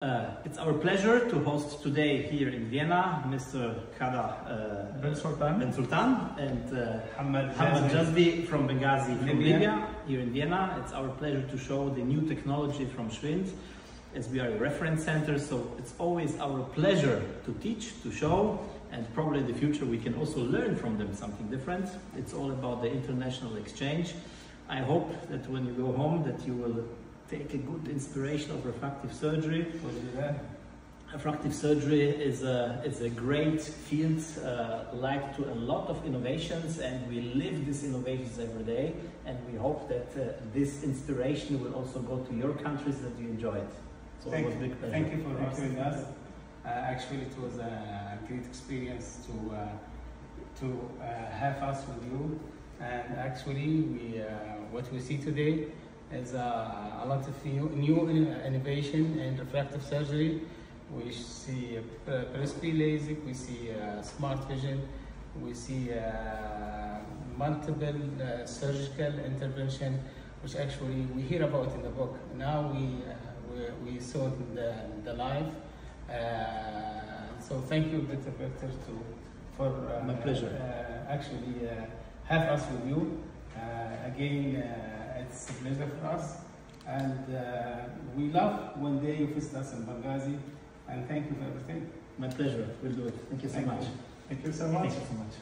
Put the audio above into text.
It's our pleasure to host today here in Vienna Mr. Kada Ben Sultan and Hamad Jazbi from Benghazi, from Libya, here in Vienna. It's our pleasure to show the new technology from Schwind, as we are a reference center, so it's always our pleasure to teach, to show, and probably in the future we can also learn from them something different. It's all about the international exchange. I hope that when you go home that you will take a good inspiration of refractive surgery. Refractive surgery is a great field, like to a lot of innovations, and we live these innovations every day, and we hope that this inspiration will also go to your countries, that you enjoy it. So it was a big pleasure. Thank you for hosting us. Actually, it was a great experience to have us with you, and actually what we see today is a lot of new innovation in refractive surgery. We see presby LASIK, we see smart vision, we see multiple surgical intervention, which actually we hear about in the book. Now we saw the live. So thank you, Dr. Victor, for my pleasure. Actually have us with you again. It's a pleasure for us, and we love when they visit us in Benghazi, and thank you for everything. My pleasure, we'll do it. Thank you so much. Thank you so much. Thank you so much.